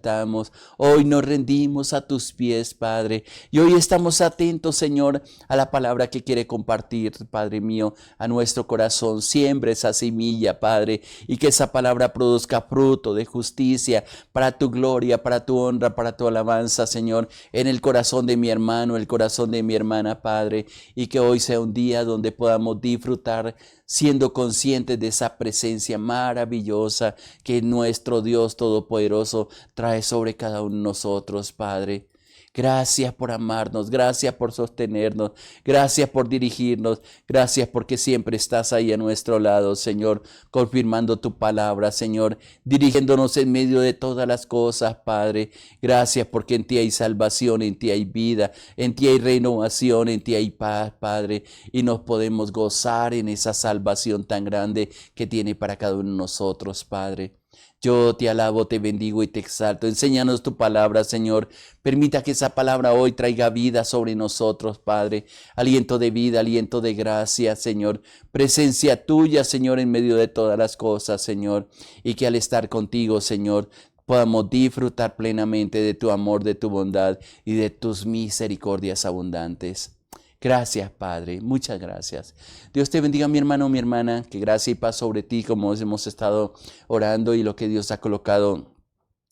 exaltamos, hoy nos rendimos a tus pies, Padre. Y hoy estamos atentos, Señor, a la palabra que quiere compartir, Padre mío, a nuestro corazón. Siembre esa semilla, Padre, y que esa palabra produzca fruto de justicia para tu gloria, para tu honra, para tu alabanza, Señor, en el corazón de mi hermano, el corazón de mi hermana, Padre, y que hoy sea un día donde podamos disfrutar siendo conscientes de esa presencia maravillosa que nuestro Dios Todopoderoso trae sobre cada uno de nosotros, Padre. Gracias por amarnos, gracias por sostenernos, gracias por dirigirnos, gracias porque siempre estás ahí a nuestro lado, Señor, confirmando tu palabra, Señor, dirigiéndonos en medio de todas las cosas, Padre. Gracias porque en ti hay salvación, en ti hay vida, en ti hay renovación, en ti hay paz, Padre, y nos podemos gozar en esa salvación tan grande que tiene para cada uno de nosotros, Padre. Yo te alabo, te bendigo y te exalto. Enséñanos tu palabra, Señor. Permita que esa palabra hoy traiga vida sobre nosotros, Padre. Aliento de vida, aliento de gracia, Señor. Presencia tuya, Señor, en medio de todas las cosas, Señor. Y que al estar contigo, Señor, podamos disfrutar plenamente de tu amor, de tu bondad y de tus misericordias abundantes. Gracias, Padre. Muchas gracias. Dios te bendiga, mi hermano, mi hermana. Que gracia y paz sobre ti, como hemos estado orando y lo que Dios ha colocado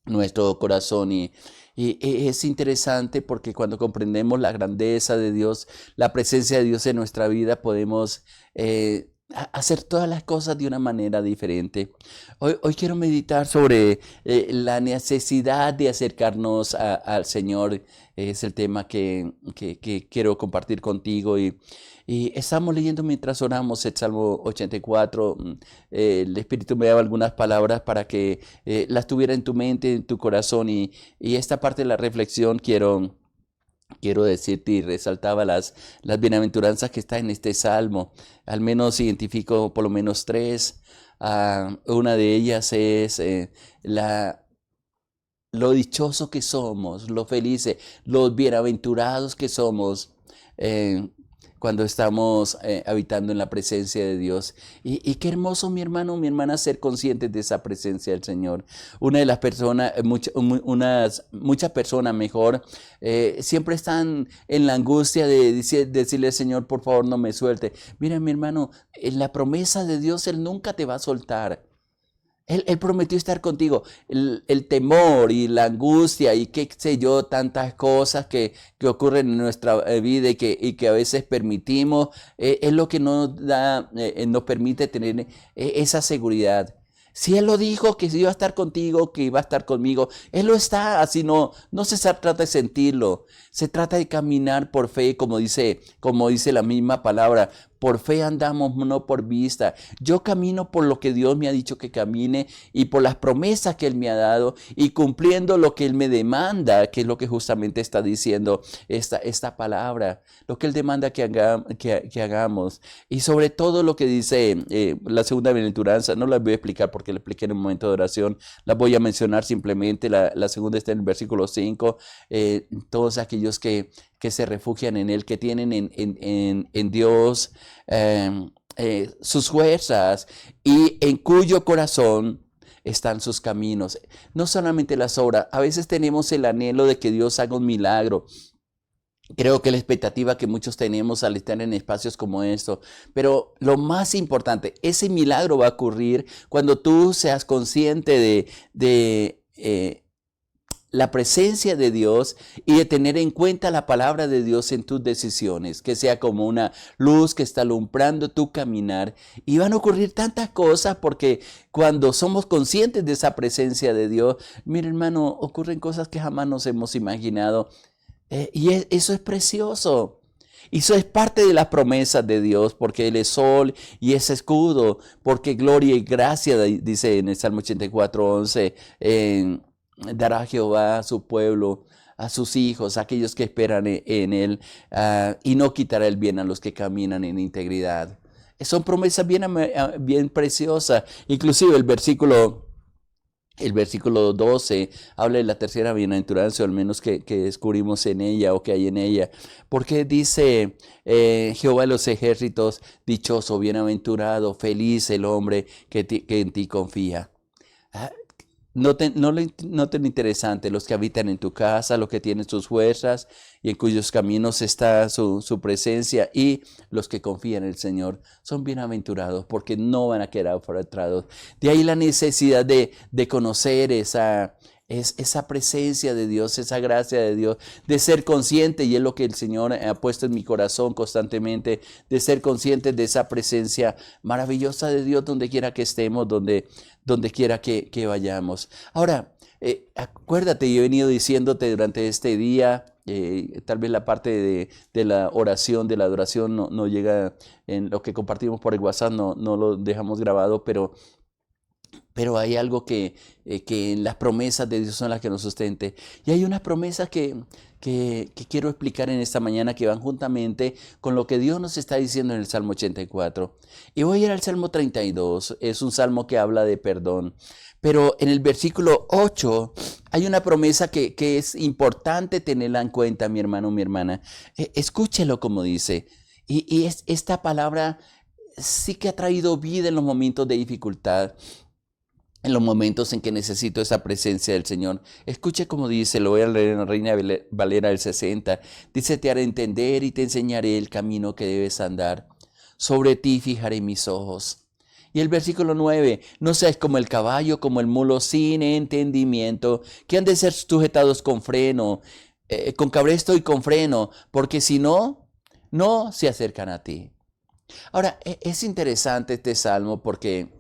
en nuestro corazón. Y es interesante porque cuando comprendemos la grandeza de Dios, la presencia de Dios en nuestra vida, podemos hacer todas las cosas de una manera diferente. Hoy quiero meditar sobre la necesidad de acercarnos al Señor. Es el tema que quiero compartir contigo y estamos leyendo mientras oramos el Salmo 84. El Espíritu me daba algunas palabras para que las tuviera en tu mente, en tu corazón y esta parte de la reflexión quiero decirte y resaltaba las bienaventuranzas que están en este salmo. Al menos identifico por lo menos tres. Una de ellas es lo dichoso que somos, lo felices, los bienaventurados que somos cuando estamos habitando en la presencia de Dios. Y qué hermoso, mi hermano, mi hermana, ser conscientes de esa presencia del Señor. Una de las personas, muchas personas mejor, siempre están en la angustia de decirle al Señor, por favor, no me suelte. Mira, mi hermano, en la promesa de Dios, Él nunca te va a soltar. Él prometió estar contigo. El temor y la angustia y qué sé yo, tantas cosas que ocurren en nuestra vida y que a veces permitimos, es lo que nos permite tener esa seguridad. Si Él lo dijo, que iba a estar contigo, que iba a estar conmigo, Él lo está, así no se trata de sentirlo, se trata de caminar por fe, como dice la misma palabra. Por fe andamos, no por vista. Yo camino por lo que Dios me ha dicho que camine y por las promesas que Él me ha dado y cumpliendo lo que Él me demanda, que es lo que justamente está diciendo esta palabra, lo que Él demanda que hagamos. Y sobre todo lo que dice la segunda bienaventuranza, no la voy a explicar porque la expliqué en un momento de oración, la voy a mencionar simplemente. La segunda está en el versículo 5, todos aquellos que se refugian en Él, que tienen en Dios sus fuerzas y en cuyo corazón están sus caminos. No solamente las obras, a veces tenemos el anhelo de que Dios haga un milagro. Creo que la expectativa que muchos tenemos al estar en espacios como esto, pero lo más importante, ese milagro va a ocurrir cuando tú seas consciente de la presencia de Dios y de tener en cuenta la palabra de Dios en tus decisiones, que sea como una luz que está alumbrando tu caminar. Y van a ocurrir tantas cosas porque cuando somos conscientes de esa presencia de Dios, mira, hermano, ocurren cosas que jamás nos hemos imaginado. Eso es precioso. Y eso es parte de las promesas de Dios, porque Él es sol y es escudo, porque gloria y gracia, dice en el Salmo 84:11, dará Jehová a su pueblo, a sus hijos, a aquellos que esperan en Él, y no quitará el bien a los que caminan en integridad. Son promesas bien preciosas. Inclusive el versículo 12 habla de la tercera bienaventuranza, o al menos que descubrimos en ella o que hay en ella. Porque dice Jehová de los ejércitos, dichoso, bienaventurado, feliz el hombre que en ti confía. Noten interesante los que habitan en tu casa, los que tienen sus fuerzas y en cuyos caminos está su presencia, y los que confían en el Señor son bienaventurados porque no van a quedar frustrados. De ahí la necesidad de conocer esa presencia de Dios, esa gracia de Dios, de ser consciente, y es lo que el Señor ha puesto en mi corazón constantemente, de ser consciente de esa presencia maravillosa de Dios donde quiera que estemos, donde quiera que vayamos. Ahora, acuérdate, yo he venido diciéndote durante este día, tal vez la parte de la oración, de la adoración no llega en lo que compartimos por el WhatsApp, no lo dejamos grabado, pero hay algo que las promesas de Dios son las que nos sustenten. Y hay unas promesas que quiero explicar en esta mañana que van juntamente con lo que Dios nos está diciendo en el Salmo 84. Y voy a ir al Salmo 32, es un salmo que habla de perdón. Pero en el versículo 8 hay una promesa que es importante tenerla en cuenta, mi hermano, mi hermana. Escúchelo como dice. Y esta palabra sí que ha traído vida en los momentos de dificultad, en los momentos en que necesito esa presencia del Señor. Escuche como dice, lo voy a leer en la Reina Valera del 60. Dice, te haré entender y te enseñaré el camino que debes andar. Sobre ti fijaré mis ojos. Y el versículo 9, no seas como el caballo, como el mulo sin entendimiento, que han de ser sujetados con freno, con cabresto y con freno, porque si no, no se acercan a ti. Ahora, es interesante este salmo porque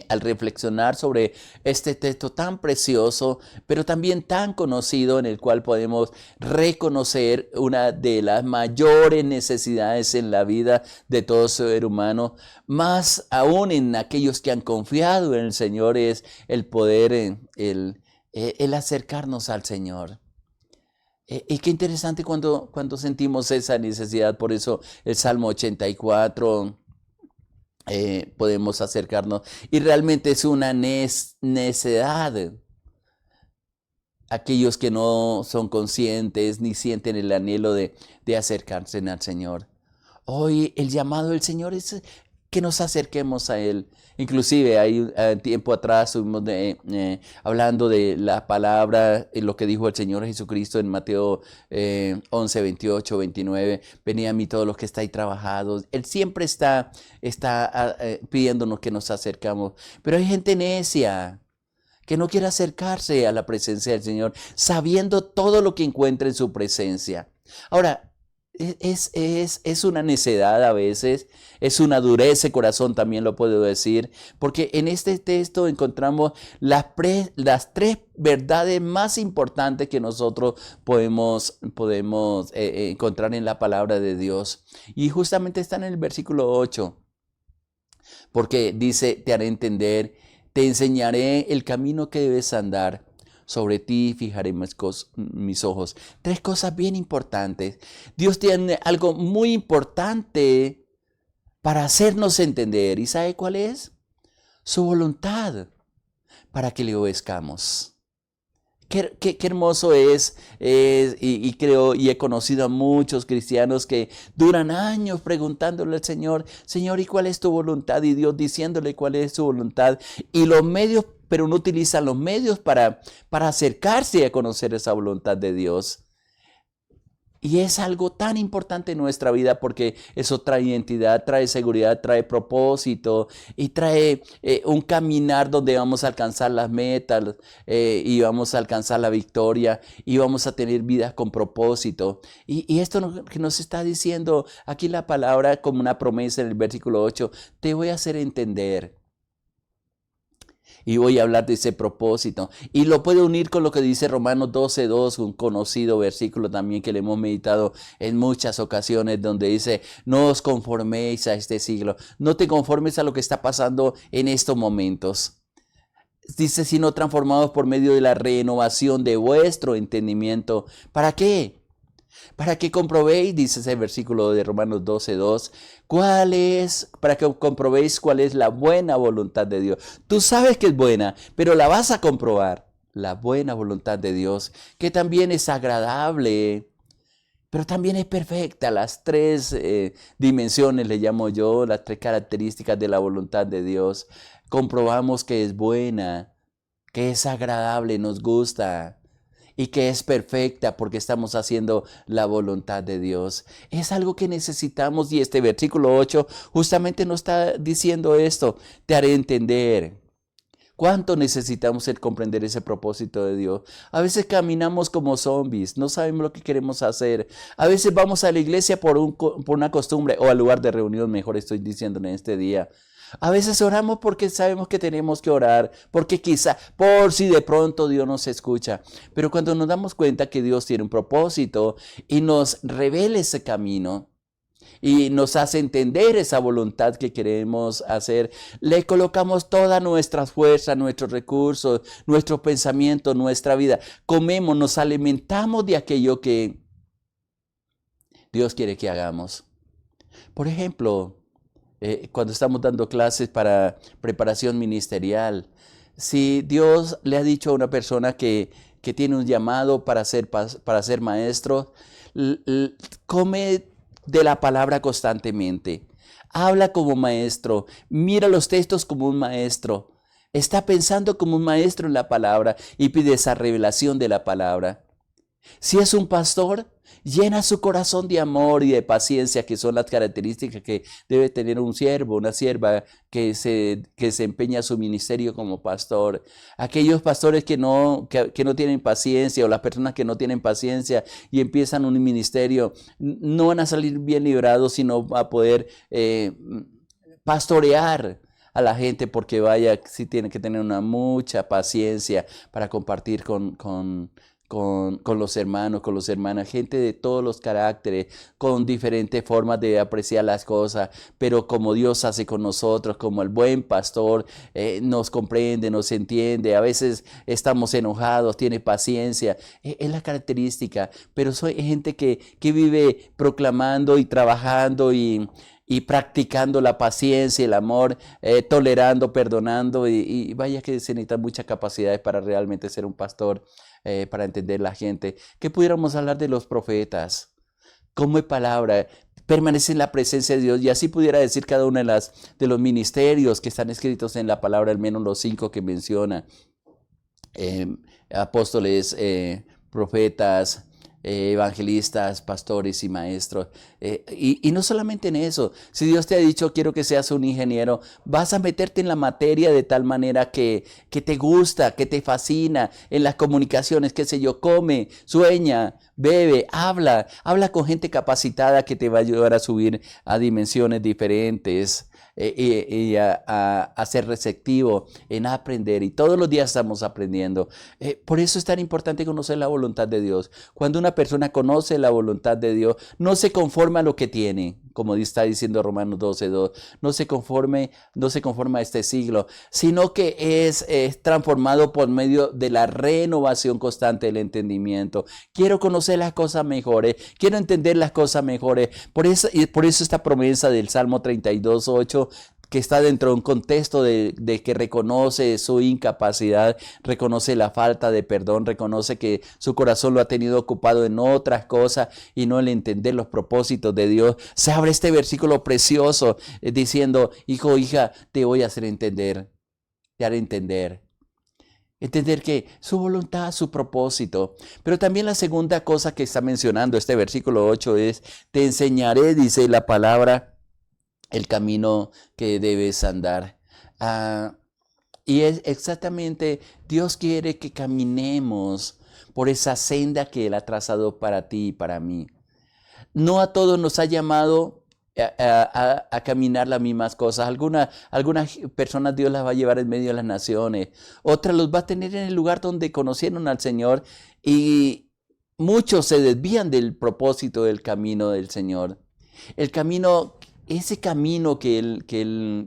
al reflexionar sobre este texto tan precioso, pero también tan conocido, en el cual podemos reconocer una de las mayores necesidades en la vida de todo ser humano, más aún en aquellos que han confiado en el Señor, es el poder, el acercarnos al Señor. Y qué interesante cuando sentimos esa necesidad. Por eso el Salmo 84, podemos acercarnos, y realmente es una necedad. Aquellos que no son conscientes ni sienten el anhelo de acercarse al Señor. Hoy el llamado del Señor es que nos acerquemos a Él. Inclusive hay tiempo atrás estuvimos hablando de la palabra, lo que dijo el Señor Jesucristo en Mateo 11, 28, 29. Venid a mí todos los que estáis trabajados. Él siempre está pidiéndonos que nos acercamos. Pero hay gente necia que no quiere acercarse a la presencia del Señor, sabiendo todo lo que encuentra en su presencia. Ahora, es una necedad a veces, es una dureza de corazón, también lo puedo decir, porque en este texto encontramos las tres verdades más importantes que nosotros podemos encontrar en la palabra de Dios. Y justamente están en el versículo 8, porque dice, te haré entender, te enseñaré el camino que debes andar. Sobre ti fijaré mis ojos. Tres cosas bien importantes. Dios tiene algo muy importante para hacernos entender. ¿Y sabe cuál es? Su voluntad para que le obedezcamos. Qué hermoso es, y creo, y he conocido a muchos cristianos que duran años preguntándole al Señor, Señor, ¿y cuál es tu voluntad? Y Dios diciéndole cuál es su voluntad. Y los medios, pero no utilizan los medios para acercarse a conocer esa voluntad de Dios. Y es algo tan importante en nuestra vida porque eso trae identidad, trae seguridad, trae propósito y trae un caminar donde vamos a alcanzar las metas, y vamos a alcanzar la victoria y vamos a tener vidas con propósito. Y esto que nos está diciendo aquí la palabra como una promesa en el versículo 8, te voy a hacer entender. Y voy a hablar de ese propósito. Y lo puedo unir con lo que dice Romanos 12:2, un conocido versículo también que le hemos meditado en muchas ocasiones, donde dice, no os conforméis a este siglo, no te conformes a lo que está pasando en estos momentos. Dice, sino transformados por medio de la renovación de vuestro entendimiento. ¿Para qué? Para que comprobéis, dice ese versículo de Romanos 12:2, para que comprobéis cuál es la buena voluntad de Dios. Tú sabes que es buena, pero la vas a comprobar. La buena voluntad de Dios, que también es agradable, pero también es perfecta. Las tres dimensiones, le llamo yo, las tres características de la voluntad de Dios. Comprobamos que es buena, que es agradable, nos gusta y que es perfecta porque estamos haciendo la voluntad de Dios. Es algo que necesitamos y este versículo 8 justamente nos está diciendo esto. Te haré entender. ¿Cuánto necesitamos el comprender ese propósito de Dios? A veces caminamos como zombies, no sabemos lo que queremos hacer. A veces vamos a la iglesia por una costumbre o al lugar de reunión, mejor estoy diciendo en este día. A veces oramos porque sabemos que tenemos que orar, porque quizá, por si de pronto Dios nos escucha. Pero cuando nos damos cuenta que Dios tiene un propósito y nos revela ese camino, y nos hace entender esa voluntad que queremos hacer. Le colocamos toda nuestra fuerza, nuestros recursos, nuestro pensamiento, nuestra vida. Comemos, nos alimentamos de aquello que Dios quiere que hagamos. Por ejemplo, cuando estamos dando clases para preparación ministerial, si Dios le ha dicho a una persona que tiene un llamado para ser maestro, come de la palabra constantemente. Habla como maestro, mira los textos como un maestro. Está pensando como un maestro en la palabra y pide esa revelación de la palabra. Si es un pastor, llena su corazón de amor y de paciencia, que son las características que debe tener un siervo, una sierva que se empeña su ministerio como pastor. Aquellos pastores que no tienen paciencia, o las personas que no tienen paciencia y empiezan un ministerio, no van a salir bien librados, sino a poder pastorear a la gente, porque sí tiene que tener mucha paciencia para compartir con los hermanos, con las hermanas, gente de todos los caracteres, con diferentes formas de apreciar las cosas, pero como Dios hace con nosotros, como el buen pastor nos comprende, nos entiende. A veces estamos enojados, tiene paciencia, es la característica, pero soy gente que vive proclamando y trabajando y practicando la paciencia, el amor, tolerando, perdonando, y vaya que se necesita mucha capacidad para realmente ser un pastor, para entender la gente. Que pudiéramos hablar de los profetas, cómo es palabra, permanece en la presencia de Dios, y así pudiera decir cada uno de los ministerios que están escritos en la palabra, al menos los 5 que menciona, apóstoles, profetas, evangelistas, pastores y maestros. Y no solamente en eso, si Dios te ha dicho quiero que seas un ingeniero, vas a meterte en la materia de tal manera que te gusta, que te fascina, en las comunicaciones, qué sé yo, come, sueña, bebe, habla con gente capacitada que te va a ayudar a subir a dimensiones diferentes. Y a ser receptivo en aprender, y todos los días estamos aprendiendo. Por eso es tan importante conocer la voluntad de Dios. Cuando una persona conoce la voluntad de Dios, no se conforma a lo que tiene, como está diciendo Romanos 12:2, no se conforma a este siglo, sino que es transformado por medio de la renovación constante del entendimiento. Quiero conocer las cosas mejores, quiero entender las cosas mejores. Por eso esta promesa del Salmo 32:8, que está dentro de un contexto de que reconoce su incapacidad, reconoce la falta de perdón, reconoce que su corazón lo ha tenido ocupado en otras cosas y no el entender los propósitos de Dios. Se abre este versículo precioso diciendo, hijo, hija, te voy a hacer entender, te haré entender. Entender que su voluntad, su propósito. Pero también la segunda cosa que está mencionando este versículo 8 es, te enseñaré, dice la palabra, el camino que debes andar. Y es exactamente, Dios quiere que caminemos por esa senda que Él ha trazado para ti y para mí. No a todos nos ha llamado a caminar las mismas cosas. Algunas personas Dios las va a llevar en medio de las naciones. Otras los va a tener en el lugar donde conocieron al Señor, y muchos se desvían del propósito del camino del Señor. Ese camino que Él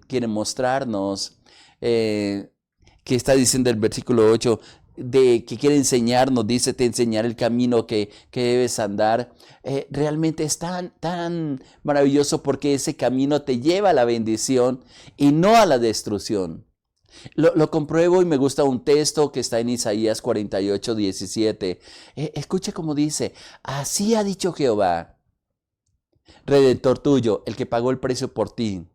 quiere mostrarnos, que está diciendo el versículo 8, de que quiere enseñarnos, dice, te enseñaré el camino que debes andar. Realmente es tan maravilloso, porque ese camino te lleva a la bendición y no a la destrucción. Lo compruebo, y me gusta un texto que está en Isaías 48:17. Escuche cómo dice, así ha dicho Jehová, Redentor tuyo, el que pagó el precio por ti,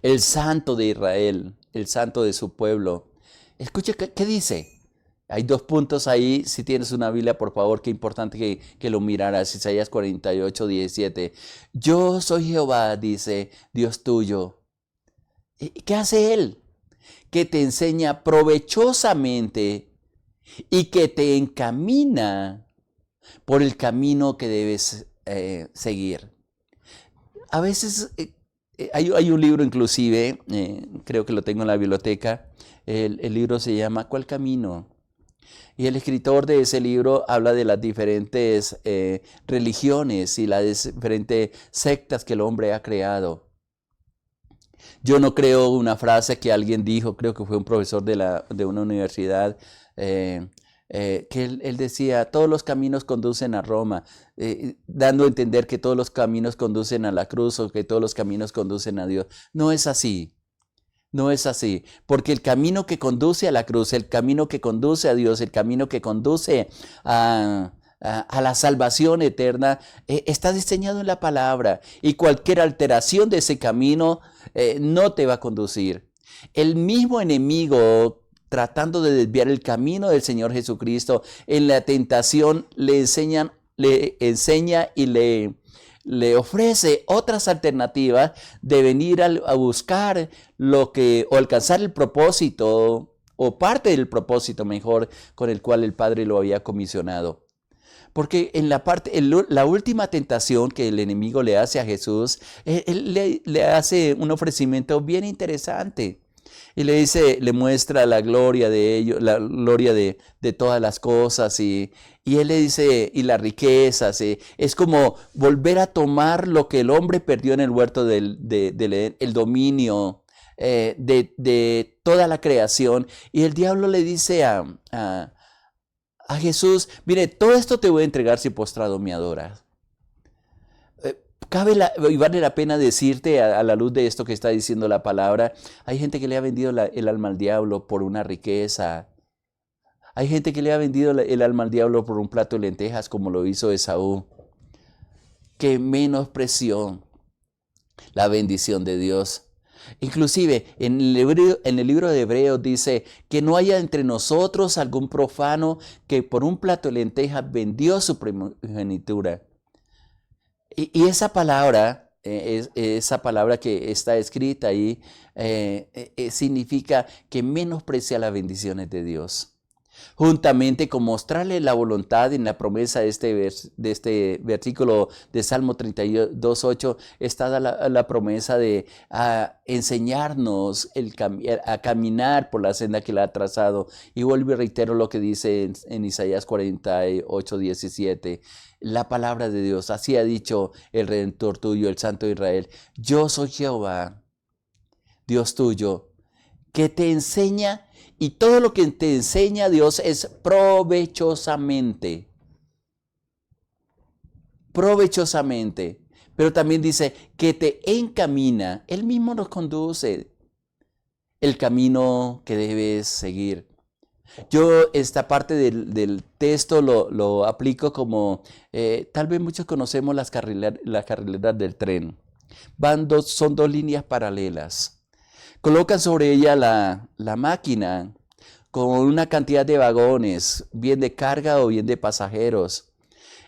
el Santo de Israel, el Santo de su pueblo. Escuche, ¿qué dice? Hay dos puntos ahí. Si tienes una Biblia, por favor, qué importante que lo miraras. Isaías 48:17. Yo soy Jehová, dice Dios tuyo. ¿Y qué hace Él? Que te enseña provechosamente y que te encamina por el camino que debes seguir. A veces hay un libro inclusive, creo que lo tengo en la biblioteca, el libro se llama ¿Cuál camino? Y el escritor de ese libro habla de las diferentes religiones y las diferentes sectas que el hombre ha creado. Yo no creo una frase que alguien dijo, creo que fue un profesor de una universidad, que él decía, todos los caminos conducen a Roma, dando a entender que todos los caminos conducen a la cruz o que todos los caminos conducen a Dios. No es así. No es así, porque el camino que conduce a la cruz, el camino que conduce a Dios, el camino que conduce a la salvación eterna, está diseñado en la palabra, y cualquier alteración de ese camino no te va a conducir. El mismo enemigo, tratando de desviar el camino del Señor Jesucristo, en la tentación le enseña y le ofrece otras alternativas de venir a buscar o alcanzar el propósito, o parte del propósito mejor, con el cual el Padre lo había comisionado. Porque en la última tentación que el enemigo le hace a Jesús, él le hace un ofrecimiento bien interesante. Y le dice, le muestra la gloria de ellos, la gloria de todas las cosas, y él le dice, y las riquezas, es como volver a tomar lo que el hombre perdió en el huerto del Edén, el dominio de toda la creación. Y el diablo le dice a Jesús, mire, todo esto te voy a entregar si postrado me adoras. Y vale la pena decirte a la luz de esto que está diciendo la palabra, hay gente que le ha vendido el alma al diablo por una riqueza. Hay gente que le ha vendido el alma al diablo por un plato de lentejas, como lo hizo Esaú, que menospreció la bendición de Dios. Inclusive en el libro de Hebreos dice que no haya entre nosotros algún profano que por un plato de lentejas vendió su primogenitura. Y esa palabra, esa palabra que está escrita ahí, significa que menosprecia las bendiciones de Dios. Juntamente con mostrarle la voluntad en la promesa de este versículo de Salmo 32:8, está la promesa de enseñarnos a caminar por la senda que le ha trazado. Y vuelvo y reitero lo que dice en Isaías 48:17. La palabra de Dios, así ha dicho el Redentor tuyo, el Santo de Israel. Yo soy Jehová, Dios tuyo, que te enseña, y todo lo que te enseña Dios es provechosamente. Provechosamente. Pero también dice que te encamina. Él mismo nos conduce el camino que debes seguir. Yo esta parte del texto lo aplico como, tal vez muchos conocemos las carrileras del tren. Son dos líneas paralelas. Colocan sobre ella la máquina con una cantidad de vagones, bien de carga o bien de pasajeros.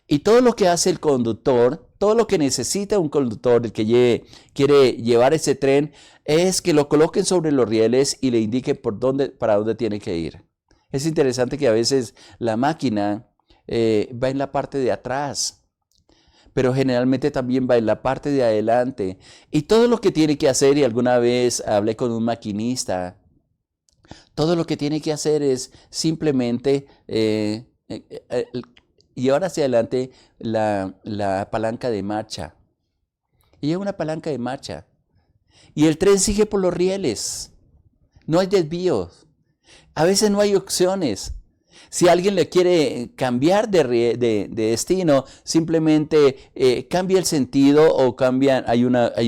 Y todo lo que hace el conductor, todo lo que necesita un conductor, el que quiere llevar ese tren, es que lo coloquen sobre los rieles y le indiquen para dónde tiene que ir. Es interesante que a veces la máquina va en la parte de atrás, pero generalmente también va en la parte de adelante. Y todo lo que tiene que hacer, y alguna vez hablé con un maquinista, todo lo que tiene que hacer es simplemente llevar hacia adelante la palanca de marcha. Y es una palanca de marcha. Y el tren sigue por los rieles. No hay desvíos. A veces no hay opciones. Si alguien le quiere cambiar de destino, simplemente cambia el sentido o hay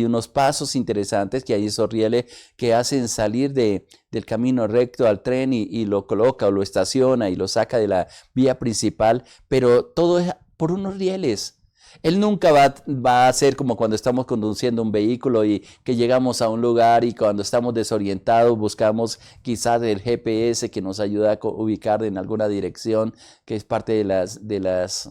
unos pasos interesantes que hay esos rieles que hacen salir del camino recto al tren y lo coloca o lo estaciona y lo saca de la vía principal, pero todo es por unos rieles. Él nunca va a ser como cuando estamos conduciendo un vehículo y que llegamos a un lugar y cuando estamos desorientados buscamos quizás el GPS que nos ayuda a ubicar en alguna dirección, que es parte de las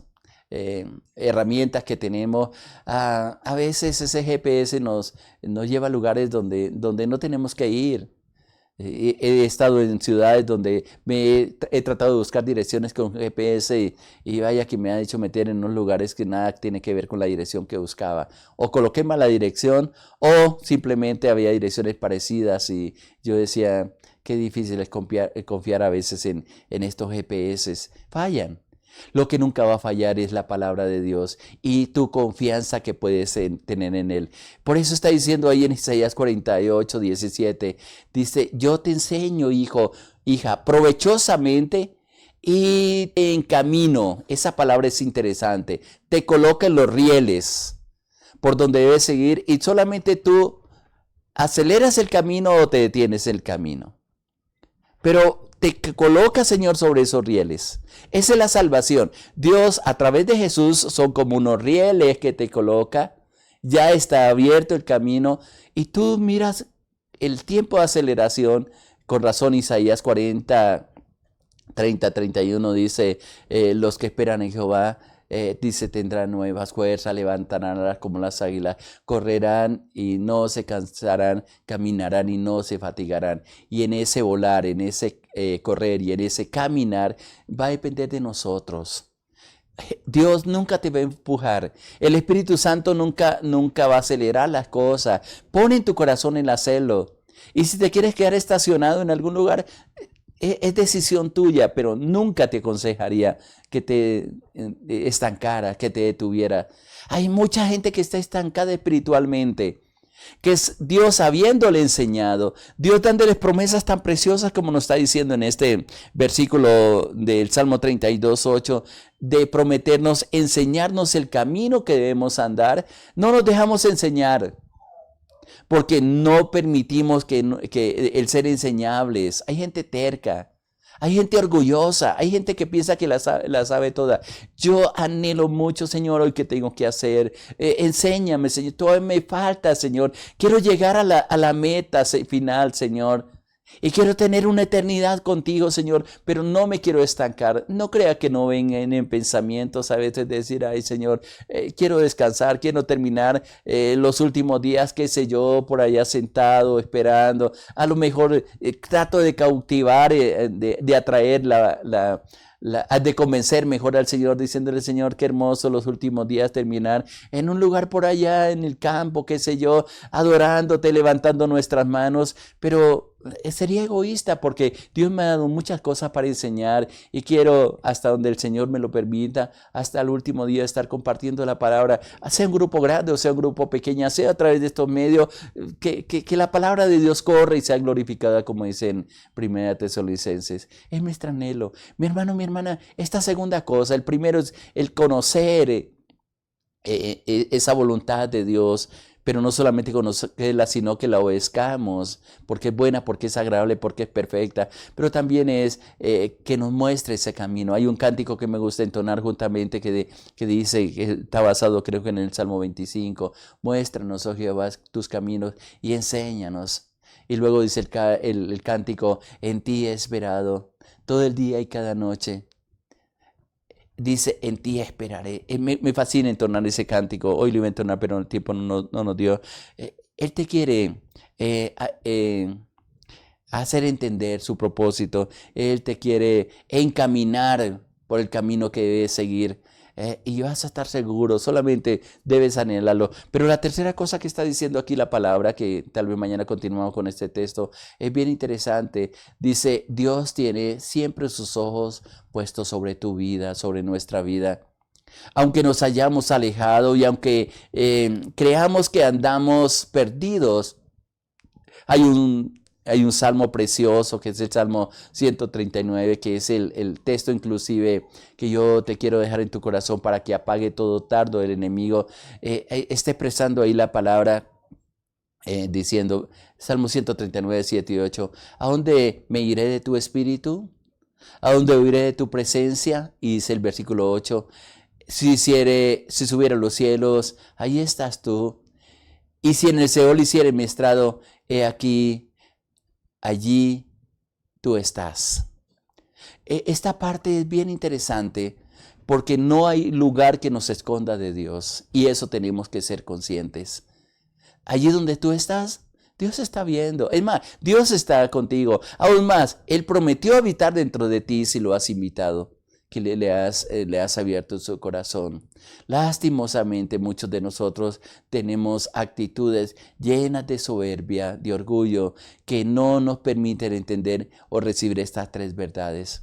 herramientas que tenemos. A veces ese GPS nos lleva a lugares donde no tenemos que ir. He estado en ciudades donde he tratado de buscar direcciones con GPS y vaya que me ha hecho meter en unos lugares que nada tiene que ver con la dirección que buscaba. O coloqué mal la dirección o simplemente había direcciones parecidas y yo decía, qué difícil es confiar a veces en estos GPS. Fallan. Lo que nunca va a fallar es la palabra de Dios y tu confianza que puedes tener en Él. Por eso está diciendo ahí en Isaías 48, 17, dice, yo te enseño, hijo, hija, provechosamente y te encamino. Esa palabra es interesante. Te coloca en los rieles por donde debes seguir y solamente tú aceleras el camino o te detienes el camino. Pero te coloca, Señor, sobre esos rieles. Esa es la salvación. Dios, a través de Jesús, son como unos rieles que te coloca. Ya está abierto el camino y tú miras el tiempo de aceleración. Con razón, Isaías 40, 30, 31 dice, los que esperan en Jehová, dice, tendrán nuevas fuerzas, levantarán alas como las águilas, correrán y no se cansarán, caminarán y no se fatigarán. Y en ese volar, en ese correr y en ese caminar va a depender de nosotros. Dios nunca te va a empujar. El Espíritu Santo nunca va a acelerar las cosas. Pon en tu corazón el hacerlo. Y si te quieres quedar estacionado en algún lugar, es decisión tuya, pero nunca te aconsejaría que te estancara, que te detuviera. Hay mucha gente que está estancada espiritualmente, que es Dios habiéndole enseñado, Dios dándoles promesas tan preciosas como nos está diciendo en este versículo del Salmo 32:8, de prometernos, enseñarnos el camino que debemos andar. No nos dejamos enseñar, porque no permitimos que el ser enseñables. Hay gente terca, hay gente orgullosa, hay gente que piensa que la sabe toda. Yo anhelo mucho, Señor, hoy que tengo que hacer. Enséñame, Señor, todavía me falta, Señor. Quiero llegar a la meta final, Señor. Y quiero tener una eternidad contigo, Señor, pero no me quiero estancar. No crea que no vengan en pensamientos a veces de decir, ay, Señor, quiero descansar, quiero terminar los últimos días, qué sé yo, por allá sentado, esperando. A lo mejor trato de cautivar, de atraer de convencer mejor al Señor, diciéndole, Señor, qué hermoso los últimos días terminar en un lugar por allá, en el campo, qué sé yo, adorándote, levantando nuestras manos, pero sería egoísta porque Dios me ha dado muchas cosas para enseñar y quiero, hasta donde el Señor me lo permita, hasta el último día estar compartiendo la palabra, sea un grupo grande o sea un grupo pequeño, sea a través de estos medios, que la palabra de Dios corra y sea glorificada, como dicen Primera Tesalonicenses. Es nuestro anhelo. Mi hermano, mi hermana, esta segunda cosa, el primero es el conocer esa voluntad de Dios, pero no solamente conocerla, sino que la obedezcamos, porque es buena, porque es agradable, porque es perfecta, pero también es que nos muestre ese camino. Hay un cántico que me gusta entonar juntamente que dice, que está basado creo que en el Salmo 25, muéstranos, oh Jehová, tus caminos y enséñanos. Y luego dice el cántico, en ti he esperado todo el día y cada noche. Dice, en ti esperaré. Me fascina entonar ese cántico. Hoy lo iba a entonar, pero el tiempo no nos dio. Él te quiere hacer entender su propósito. Él te quiere encaminar por el camino que debes seguir. Y vas a estar seguro, solamente debes anhelarlo. Pero la tercera cosa que está diciendo aquí la palabra, que tal vez mañana continuamos con este texto, es bien interesante. Dice, Dios tiene siempre sus ojos puestos sobre tu vida, sobre nuestra vida. Aunque nos hayamos alejado y aunque creamos que andamos perdidos, hay un salmo precioso que es el Salmo 139, que es el texto inclusive que yo te quiero dejar en tu corazón para que apague todo dardo del enemigo. Esté expresando ahí la palabra diciendo, Salmo 139, 7 y 8, ¿a dónde me iré de tu espíritu? ¿A dónde huiré de tu presencia? Y dice el versículo 8, Si subiera a los cielos, ahí estás tú. Y si en el Seol hiciere mi estrado, he aquí, allí tú estás. Esta parte es bien interesante porque no hay lugar que nos esconda de Dios y eso tenemos que ser conscientes. Allí donde tú estás, Dios está viendo. Es más, Dios está contigo. Aún más, Él prometió habitar dentro de ti si lo has invitado, que le has abierto su corazón. Lastimosamente, muchos de nosotros tenemos actitudes llenas de soberbia, de orgullo, que no nos permiten entender o recibir estas tres verdades.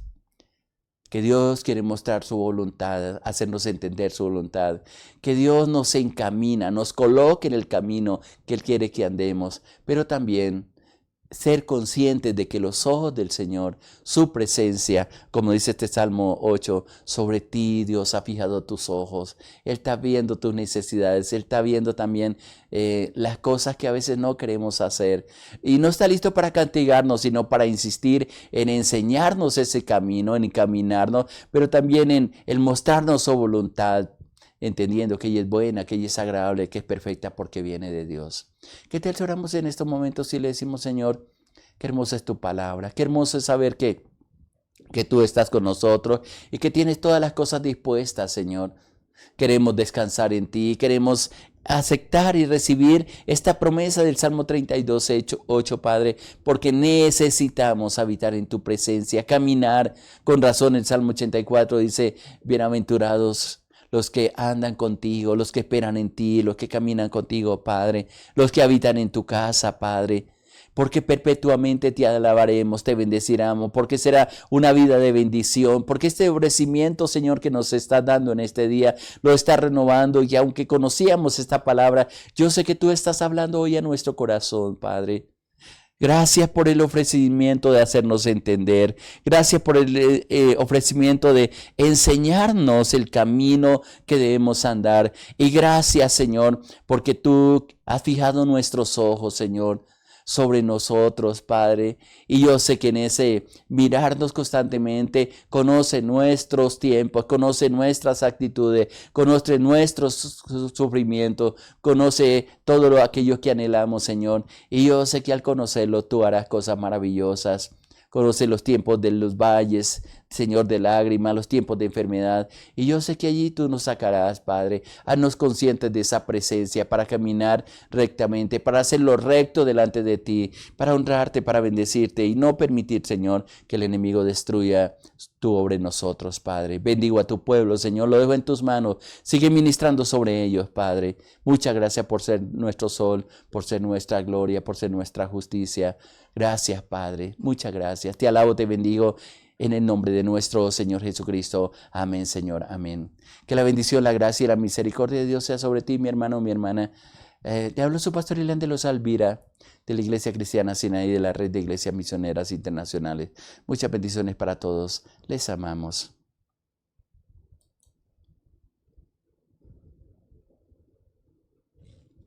Que Dios quiere mostrar su voluntad, hacernos entender su voluntad. Que Dios nos encamina, nos coloque en el camino que Él quiere que andemos. Pero también ser conscientes de que los ojos del Señor, su presencia, como dice este Salmo 8, sobre ti Dios ha fijado tus ojos. Él está viendo tus necesidades, Él está viendo también las cosas que a veces no queremos hacer. Y no está listo para castigarnos, sino para insistir en enseñarnos ese camino, en encaminarnos, pero también en mostrarnos su voluntad, entendiendo que ella es buena, que ella es agradable, que es perfecta porque viene de Dios. ¿Qué tal si oramos en estos momentos y le decimos, Señor, qué hermosa es tu palabra, qué hermoso es saber que tú estás con nosotros y que tienes todas las cosas dispuestas, Señor? Queremos descansar en ti, queremos aceptar y recibir esta promesa del Salmo 32, 8, Padre, porque necesitamos habitar en tu presencia, caminar. Con razón el Salmo 84 dice, bienaventurados los que andan contigo, los que esperan en ti, los que caminan contigo, Padre, los que habitan en tu casa, Padre, porque perpetuamente te alabaremos, te bendeciremos, porque será una vida de bendición, porque este ofrecimiento, Señor, que nos estás dando en este día, lo está renovando, y aunque conocíamos esta palabra, yo sé que tú estás hablando hoy a nuestro corazón, Padre. Gracias por el ofrecimiento de hacernos entender. Gracias por el ofrecimiento de enseñarnos el camino que debemos andar. Y gracias, Señor, porque tú has fijado nuestros ojos, Señor, sobre nosotros, Padre. Y yo sé que en ese mirarnos constantemente, conoce nuestros tiempos, conoce nuestras actitudes, conoce nuestros sufrimientos, conoce todo aquello que anhelamos, Señor. Y yo sé que al conocerlo tú harás cosas maravillosas. Conoce los tiempos de los valles, Señor, de lágrimas, los tiempos de enfermedad. Y yo sé que allí tú nos sacarás, Padre. Haznos conscientes de esa presencia para caminar rectamente, para hacerlo recto delante de ti, para honrarte, para bendecirte y no permitir, Señor, que el enemigo destruya tu obra en nosotros, Padre. Bendigo a tu pueblo, Señor. Lo dejo en tus manos. Sigue ministrando sobre ellos, Padre. Muchas gracias por ser nuestro sol, por ser nuestra gloria, por ser nuestra justicia. Gracias, Padre. Muchas gracias. Te alabo, te bendigo en el nombre de nuestro Señor Jesucristo. Amén, Señor. Amén. Que la bendición, la gracia y la misericordia de Dios sea sobre ti, mi hermano, mi hermana. Te hablo su pastor Ilan de los Alvira, de la Iglesia Cristiana Sinaí, de la Red de Iglesias Misioneras Internacionales. Muchas bendiciones para todos. Les amamos.